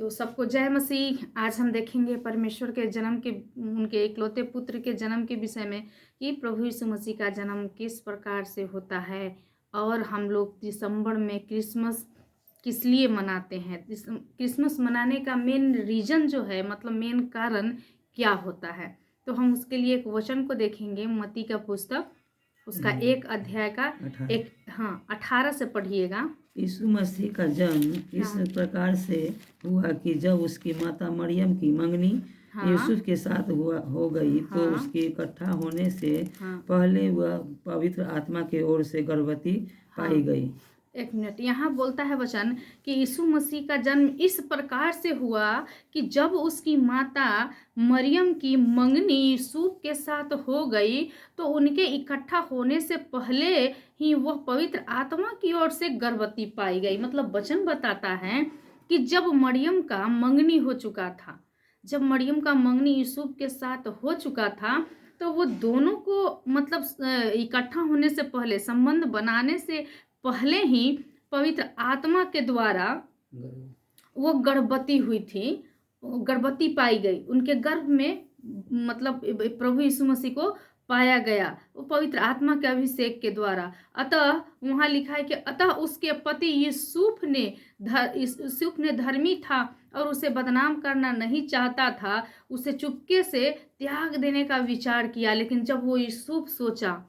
तो सबको जय मसीह। आज हम देखेंगे परमेश्वर के जन्म के, उनके इकलौते पुत्र के जन्म के विषय में कि प्रभु यीशु मसीह का जन्म किस प्रकार से होता है और हम लोग दिसंबर में क्रिसमस किस लिए मनाते हैं। क्रिसमस मनाने का मेन रीजन जो है, मतलब मेन कारण क्या होता है। तो हम उसके लिए एक वचन को देखेंगे, मत्ती का पुस्तक, उसका 1 अध्याय का 18 से पढ़िएगा। यीशु मसीह का जन्म इस प्रकार से हुआ कि जब उसकी माता मरियम की मंगनी यूसुफ के साथ हो गई तो उसके इकट्ठा होने से पहले वह पवित्र आत्मा की ओर से गर्भवती पाई गई। 1 मिनट, यहाँ बोलता है वचन कि यीशु मसीह का जन्म इस प्रकार से हुआ कि जब उसकी माता मरियम की मंगनी यूसुफ के साथ हो गई तो उनके इकट्ठा होने से पहले ही वह पवित्र आत्मा की ओर से गर्भवती पाई गई। मतलब वचन बताता है कि जब मरियम का मंगनी हो चुका था, जब मरियम का मंगनी यूसुफ के साथ हो चुका था तो वो दोनों को मतलब इकट्ठा होने से पहले, संबंध बनाने से पहले ही पवित्र आत्मा के द्वारा वो गर्भवती हुई थी, गर्भवती पाई गई। उनके गर्भ में मतलब प्रभु यीशु मसीह को पाया गया वो पवित्र आत्मा के अभिषेक के द्वारा। अतः वहाँ लिखा है कि अतः उसके पति यूसुफ ने धर्मी था और उसे बदनाम करना नहीं चाहता था, उसे चुपके से त्याग देने का विचार किया। लेकिन जब वो यूसुफ सोचा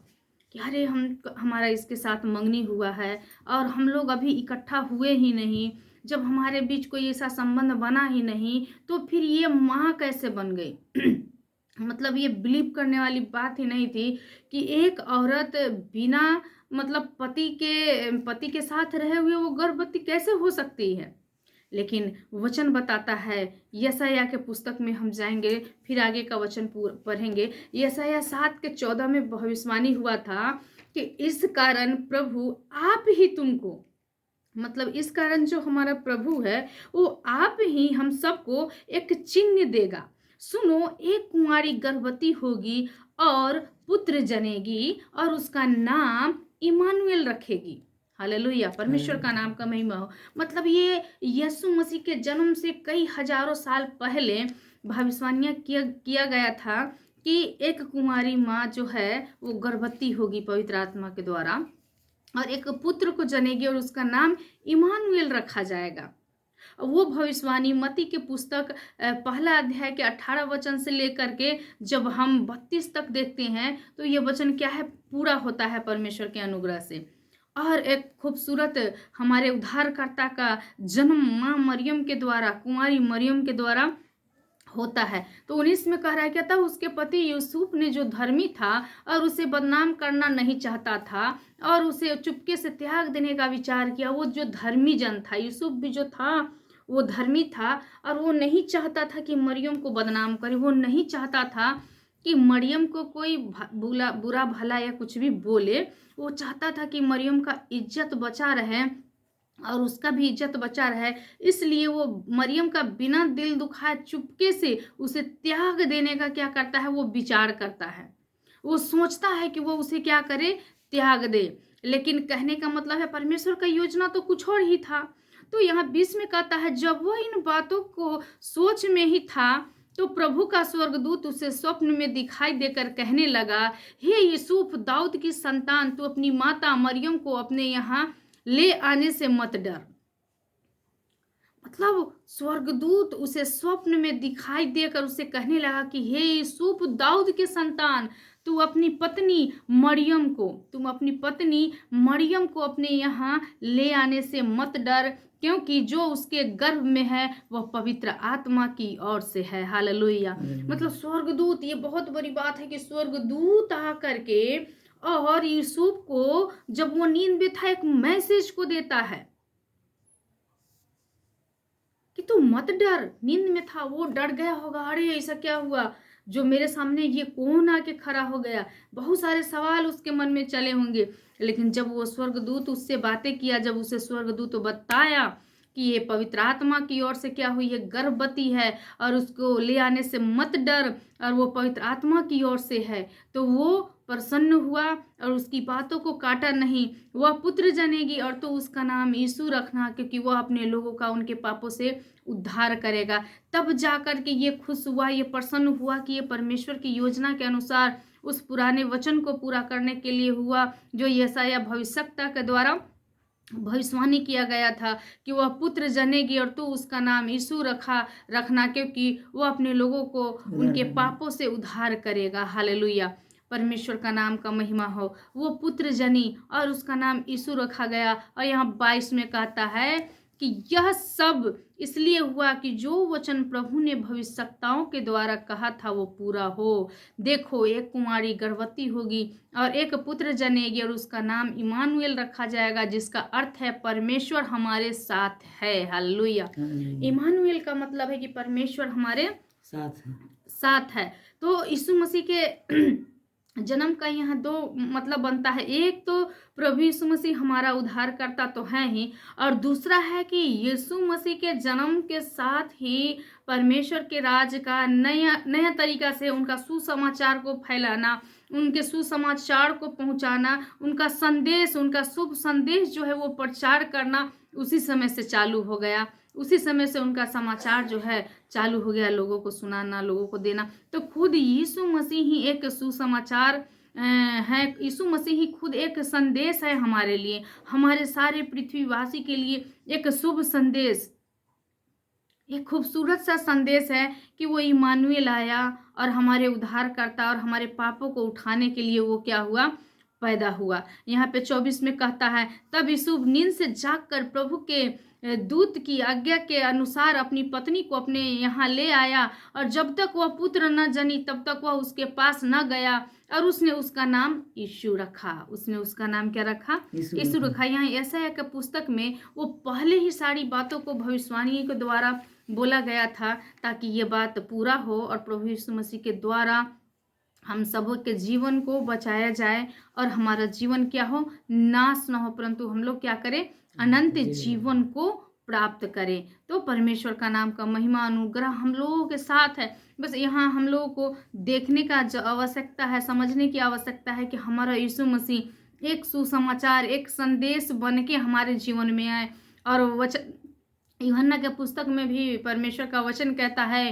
कि अरे हमारा इसके साथ मंगनी हुआ है और हम लोग अभी इकट्ठा हुए ही नहीं, जब हमारे बीच कोई ऐसा संबंध बना ही नहीं तो फिर ये माँ कैसे बन गई। मतलब ये बिलीव करने वाली बात ही नहीं थी कि एक औरत बिना मतलब पति के साथ रहे हुए वो गर्भवती कैसे हो सकती है। लेकिन वचन बताता है, यशायाह के पुस्तक में हम जाएंगे, फिर आगे का वचन पढ़ेंगे। यशायाह 7:14 में भविष्यवाणी हुआ था कि इस कारण प्रभु आप ही तुमको, मतलब इस कारण जो हमारा प्रभु है वो आप ही हम सबको एक चिन्ह देगा। सुनो, एक कुंवारी गर्भवती होगी और पुत्र जनेगी और उसका नाम इमानुएल रखेगी। हालेलुया, परमेश्वर का नाम का महिमा हो। मतलब ये यीशु मसीह के जन्म से कई हजारों साल पहले भविष्यवाणियां किया गया था कि एक कुंवारी माँ जो है वो गर्भवती होगी पवित्र आत्मा के द्वारा और एक पुत्र को जनेगी और उसका नाम इमानुएल रखा जाएगा। वो भविष्यवाणी मत्ती के पुस्तक 1 अध्याय के 18 वचन से लेकर के जब हम 32 तक देखते हैं तो ये वचन क्या है, पूरा होता है परमेश्वर के अनुग्रह से। और एक खूबसूरत हमारे उद्धारकर्ता का जन्म माँ मरियम के द्वारा, कुंवारी मरियम के द्वारा होता है। तो 19 में कह रहा है कि अतः उसके पति यूसुफ ने जो धर्मी था और उसे बदनाम करना नहीं चाहता था और उसे चुपके से त्याग देने का विचार किया। वो जो धर्मी जन था, यूसुफ भी जो था वो धर्मी था और वो नहीं चाहता था कि मरियम को बदनाम करे। वो नहीं चाहता था कि मरियम को कोई बुरा भला या कुछ भी बोले। वो चाहता था कि मरियम का इज्जत बचा रहे और उसका भी इज्जत बचा रहे। इसलिए वो मरियम का बिना दिल दुखाए चुपके से उसे त्याग देने का क्या करता है, वो विचार करता है। वो सोचता है कि वो उसे क्या करे, त्याग दे। लेकिन कहने का मतलब है परमेश्वर का योजना तो कुछ और ही था। तो यहाँ 20 में कहता है, जब वो इन बातों को सोच में ही था तो प्रभु का स्वर्गदूत उसे स्वप्न में दिखाई देकर कहने लगा, हे यूसुफ, दाऊद की संतान, तू अपनी माता मरियम को अपने यहाँ ले आने से मत डर। मतलब स्वर्गदूत उसे स्वप्न में दिखाई देकर उसे कहने लगा कि हे यूसुफ, दाऊद के संतान, तुम अपनी पत्नी मरियम को अपने यहाँ ले आने से मत डर, क्योंकि जो उसके गर्भ में है वह पवित्र आत्मा की ओर से है। हालेलुया। मतलब स्वर्गदूत, ये बहुत बड़ी बात है कि स्वर्गदूत आकर के और यूसुफ को जब वो नींद में था एक मैसेज को देता है कि तू मत डर। नींद में था, वो डर गया होगा, अरे ऐसा क्या हुआ, जो मेरे सामने ये कौन आके खड़ा हो गया। बहुत सारे सवाल उसके मन में चले होंगे। लेकिन जब वो स्वर्गदूत उससे बातें किया, जब उसे स्वर्गदूत बताया कि ये पवित्र आत्मा की ओर से क्या हुई है, गर्भवती है और उसको ले आने से मत डर और वो पवित्र आत्मा की ओर से है, तो वो प्रसन्न हुआ और उसकी बातों को काटा नहीं। वह पुत्र जनेगी और तो उसका नाम यीशु रखना, क्योंकि वह अपने लोगों का उनके पापों से उद्धार करेगा। तब जाकर के ये खुश हुआ, ये प्रसन्न हुआ कि ये परमेश्वर की योजना के अनुसार उस पुराने वचन को पूरा करने के लिए हुआ, जो यशायाह भविष्यवक्ता के द्वारा भविष्यवाणी किया गया था कि वह पुत्र जनेगी और तू उसका नाम यीशु रखना, क्योंकि वह अपने लोगों को उनके पापों से उद्धार करेगा। हालेलुया, परमेश्वर का नाम का महिमा हो। वो पुत्र जनी और उसका नाम यीशु रखा गया। और यहाँ 22 में कहता है कि यह सब इसलिए हुआ कि जो वचन प्रभु ने भविष्यवक्ताओं के द्वारा कहा था वो पूरा हो। देखो, एक कुमारी गर्भवती होगी और एक पुत्र जनेगी और उसका नाम इमानुएल रखा जाएगा, जिसका अर्थ है परमेश्वर हमारे साथ है। हालेलुया। इमानुएल का मतलब है कि परमेश्वर हमारे साथ है। तो यीशु मसीह के जन्म का यहाँ दो मतलब बनता है। एक तो प्रभु यीशु मसीह हमारा उद्धारकर्ता तो है ही, और दूसरा है कि यीशु मसीह के जन्म के साथ ही परमेश्वर के राज का नया तरीका से उनका सुसमाचार को फैलाना, उनके सुसमाचार को पहुंचाना, उनका संदेश, उनका शुभ संदेश जो है वो प्रचार करना उसी समय से चालू हो गया। उसी समय से उनका समाचार जो है चालू हो गया, लोगों को सुनाना, लोगों को देना। तो खुद यीशु मसीह ही एक सुसमाचार है। यीशु मसीह ही खुद एक संदेश है हमारे लिए, हमारे सारे पृथ्वीवासी के लिए एक शुभ संदेश, एक खूबसूरत सा संदेश है कि वो इमानुएल आया और हमारे उद्धार करता और हमारे पापों को उठाने के लिए वो क्या हुआ, पैदा हुआ। यहाँ पे 24 में कहता है, तब यीशु नींद से जागकर प्रभु के दूत की आज्ञा के अनुसार अपनी पत्नी को अपने यहाँ ले आया, और जब तक वह पुत्र न जनी तब तक वह उसके पास न गया, और उसने उसका नाम यीशु रखा। उसने उसका नाम क्या रखा? यीशु रखा। यहाँ यशायाह के पुस्तक में वो पहले ही सारी बातों को भविष्यवाणी के द्वारा बोला गया था, ताकि ये बात पूरा हो और प्रभु यीशु मसीह के द्वारा हम सब के जीवन को बचाया जाए और हमारा जीवन क्या हो, नाश न हो, परंतु हम लोग क्या करें, अनंत जीवन को प्राप्त करें। तो परमेश्वर का नाम का महिमा अनुग्रह हम लोगों के साथ है। बस यहाँ हम लोगों को देखने का आवश्यकता है, समझने की आवश्यकता है कि हमारा यीशु मसीह एक सुसमाचार, एक संदेश बन के हमारे जीवन में आए। और वचन यूहन्ना के पुस्तक में भी परमेश्वर का वचन कहता है,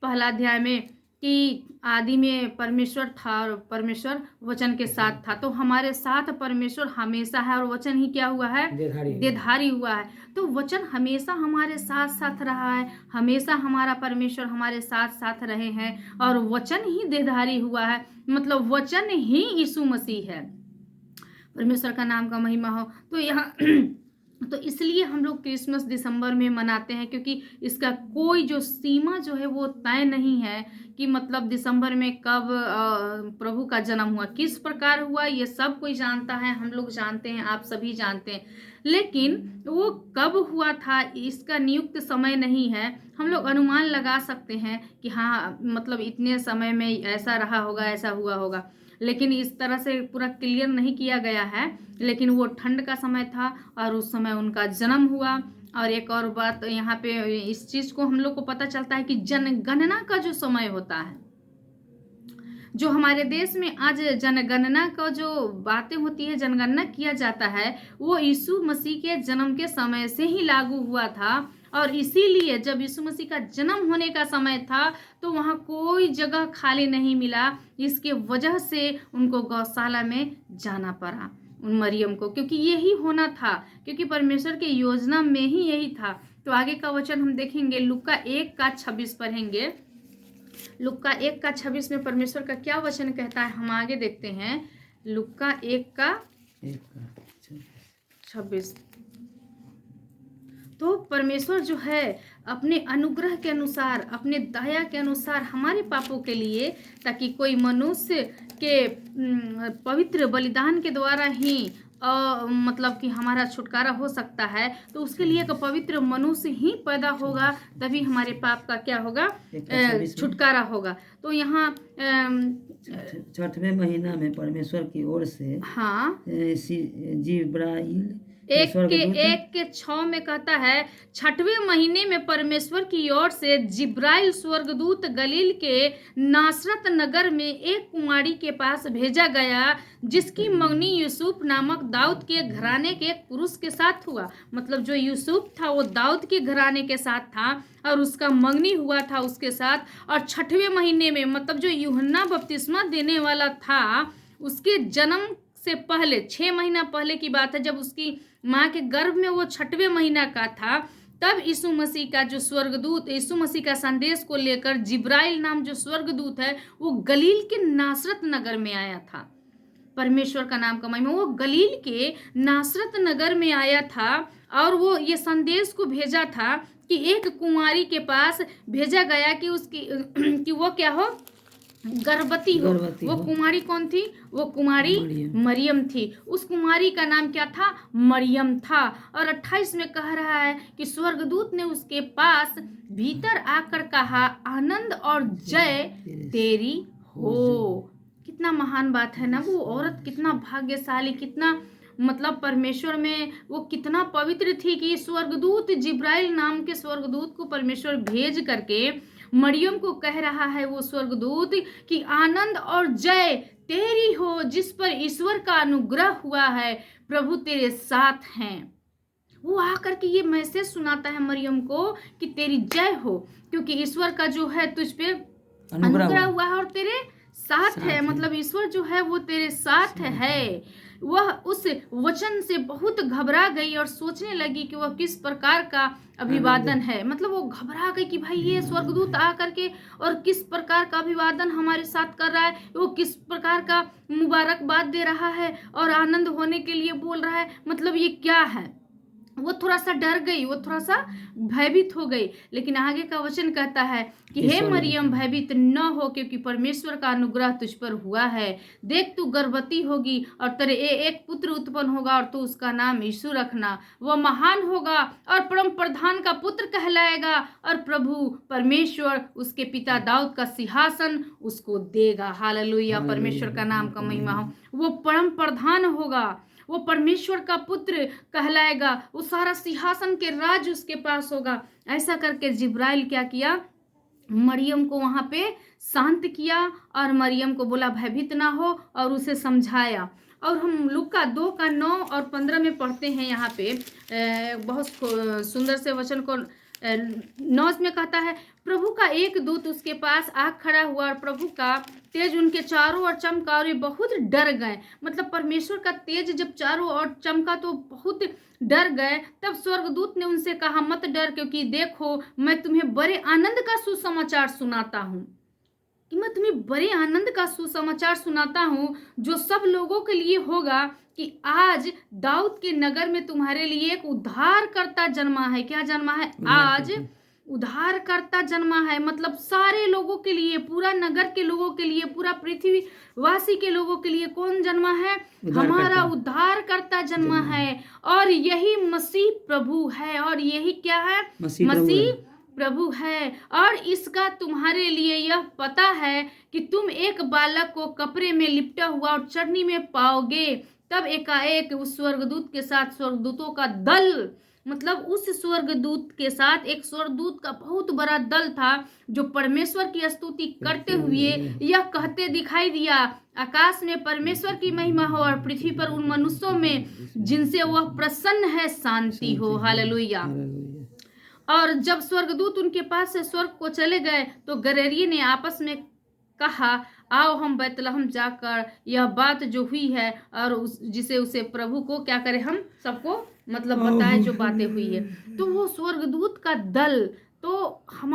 पहला अध्याय में, कि आदि में परमेश्वर था और परमेश्वर वचन के साथ था। तो हमारे साथ परमेश्वर हमेशा है, और वचन ही क्या हुआ है, देहधारी हुआ है। तो वचन हमेशा हमारे साथ साथ रहा है, हमेशा हमारा परमेश्वर हमारे साथ साथ रहे हैं, और वचन ही देहधारी हुआ है, मतलब वचन ही यीशु मसीह है। परमेश्वर का नाम का महिमा हो। तो यहाँ तो इसलिए हम लोग क्रिसमस दिसंबर में मनाते हैं, क्योंकि इसका कोई जो सीमा जो है वो तय नहीं है कि मतलब दिसंबर में कब प्रभु का जन्म हुआ, किस प्रकार हुआ, ये सब कोई जानता है, हम लोग जानते हैं, आप सभी जानते हैं। लेकिन वो कब हुआ था इसका नियुक्त समय नहीं है। हम लोग अनुमान लगा सकते हैं कि हाँ, मतलब इतने समय में ऐसा रहा होगा, ऐसा हुआ होगा, लेकिन इस तरह से पूरा क्लियर नहीं किया गया है। लेकिन वो ठंड का समय था और उस समय उनका जन्म हुआ। और एक और बात यहाँ पे इस चीज़ को हम लोग को पता चलता है कि जनगणना का जो समय होता है, जो हमारे देश में आज जनगणना का जो बातें होती है, जनगणना किया जाता है, वो यीशु मसीह के जन्म के समय से ही लागू हुआ था। और इसीलिए जब यीशु मसीह का जन्म होने का समय था तो वहाँ कोई जगह खाली नहीं मिला, इसके वजह से उनको गौशाला में जाना पड़ा उन मरियम को, क्योंकि यही होना था, क्योंकि परमेश्वर की योजना में ही यही था। तो आगे का वचन हम देखेंगे, लूका 1:26 पढ़ेंगे। लूका 1:26 में परमेश्वर का क्या वचन कहता है, हम आगे देखते हैं। लूका 1:26। तो परमेश्वर जो है अपने अनुग्रह के अनुसार, अपने दया के अनुसार हमारे पापों के लिए, ताकि कोई मनुष्य के पवित्र बलिदान के द्वारा ही मतलब कि हमारा छुटकारा हो सकता है, तो उसके लिए एक पवित्र मनुष्य ही पैदा होगा, तभी हमारे पाप का क्या होगा, छुटकारा होगा। तो यहाँ 6वें महीना में परमेश्वर की ओर से जिब्राइल एक के 6 में कहता है, 6वें महीने में परमेश्वर की ओर से जिब्राइल स्वर्गदूत गलील के नासरत नगर में एक कुमारी के पास भेजा गया जिसकी मंगनी यूसुफ नामक दाऊद के घराने के एक पुरुष के साथ हुआ। मतलब जो यूसुफ था वो दाऊद के घराने के साथ था और उसका मंगनी हुआ था उसके साथ। और 6वें महीने में, मतलब जो यूहन्ना बपतिस्मा देने वाला था उसके जन्म से पहले 6 महीना पहले की बात है, जब उसकी माँ के गर्भ में वो 6वें महीना का था, तब यीशु मसीह का जो स्वर्गदूत, यीशु मसीह का संदेश को लेकर जिब्राइल नाम जो स्वर्गदूत है वो गलील के नासरत नगर में आया था। परमेश्वर का नाम का महिमा, वो गलील के नासरत नगर में आया था और वो ये संदेश को भेजा था कि एक कुमारी के पास भेजा गया कि उसकी कि वो क्या हो, गर्भवती हो। वो कुमारी कौन थी? वो कुमारी मरियम थी। उस कुमारी का नाम क्या था? मरियम था। और 28 में कह रहा है कि स्वर्गदूत ने उसके पास भीतर आकर कहा, आनंद और जय तेरी हो। कितना महान बात है ना। वो औरत कितना भाग्यशाली, कितना मतलब परमेश्वर में वो कितना पवित्र थी कि स्वर्गदूत जिब्राइल नाम के स्वर्गदूत को परमेश्वर भेज करके मरियम को कह रहा है वो स्वर्गदूत कि आनंद और जय तेरी हो जिस पर ईश्वर का अनुग्रह हुआ है, प्रभु तेरे साथ हैं। वो आकर के ये मैसेज सुनाता है मरियम को कि तेरी जय हो, क्योंकि ईश्वर का जो है तुझ पे अनुग्रह हुआ है और तेरे साथ है। मतलब ईश्वर जो है वो तेरे साथ है। वह उस वचन से बहुत घबरा गई और सोचने लगी कि वह किस प्रकार का अभिवादन है। मतलब वो घबरा गई कि भाई ये स्वर्गदूत आ करके और किस प्रकार का अभिवादन हमारे साथ कर रहा है, वो किस प्रकार का मुबारकबाद दे रहा है और आनंद होने के लिए बोल रहा है, मतलब ये क्या है। वो थोड़ा सा डर गई, वो थोड़ा सा भयभीत हो गई। लेकिन आगे का वचन कहता है कि हे मरियम भयभीत न हो, क्योंकि परमेश्वर का अनुग्रह तुझ पर हुआ है। देख तू गर्भवती होगी और तेरे एक पुत्र उत्पन्न होगा और तू उसका नाम यीशु रखना। वह महान होगा और परम प्रधान का पुत्र कहलाएगा और प्रभु परमेश्वर उसके पिता दाऊद का सिंहासन उसको देगा। हालेलुया, परमेश्वर का नाम का महिमा हो। वो परम प्रधान होगा, वो परमेश्वर का पुत्र कहलाएगा, वो सारा सिंहासन के राज उसके पास होगा। ऐसा करके जिब्राइल क्या किया, मरियम को वहां पे शांत किया और मरियम को बोला भयभीत ना हो और उसे समझाया। और हम लूका 2:9 और 15 में पढ़ते हैं। यहाँ पे बहुत सुंदर से वचन को 9 में कहता है, प्रभु का एक दूत उसके पास आ खड़ा हुआ और प्रभु का तेज उनके चारों ओर चमका और ये बहुत डर गए। मतलब परमेश्वर का तेज जब चारों ओर चमका तो बहुत डर गए। तब स्वर्गदूत ने उनसे कहा, मत डर, क्योंकि देखो मैं तुम्हें बड़े आनंद का सुसमाचार सुनाता हूँ, कि मैं तुम्हें बड़े आनंद का सुसमाचार सुनाता हूँ जो सब लोगों के लिए होगा, कि आज दाऊद के नगर में तुम्हारे लिए एक उद्धारकर्ता जन्मा है। क्या जन्मा है? आज उद्धारकर्ता जन्मा है। मतलब सारे लोगों के लिए, पूरा नगर के लोगों के लिए, पूरा पृथ्वी वासी के लोगों के लिए कौन जन्मा है? हमारा उद्धारकर्ता जन्मा है। और यही मसीह प्रभु है। और यही क्या है? मसीह प्रभु है। और इसका तुम्हारे लिए यह पता है कि तुम एक बालक को कपड़े में लिपटा हुआ और चटनी में पाओगे। तब एकाएक उस स्वर्गदूत के साथ स्वर्गदूतों का दल, मतलब उस स्वर्गदूत के साथ एक स्वर्गदूत का बहुत बड़ा दल था जो परमेश्वर की स्तुति करते हुए यह कहते दिखाई दिया, आकाश में परमेश्वर की महिमा हो और पृथ्वी पर उन मनुष्यों में जिनसे वह प्रसन्न है शांति हो। हालेलुया। और जब स्वर्गदूत उनके पास से स्वर्ग को चले गए तो गरेरिये ने आपस में कहा, आओ हम बैतलहम जाकर यह बात जो हुई है और जिसे उसे प्रभु को क्या करें, हम सबको मतलब बताए जो बातें हुई है। तो वो स्वर्गदूत का दल तो हमारे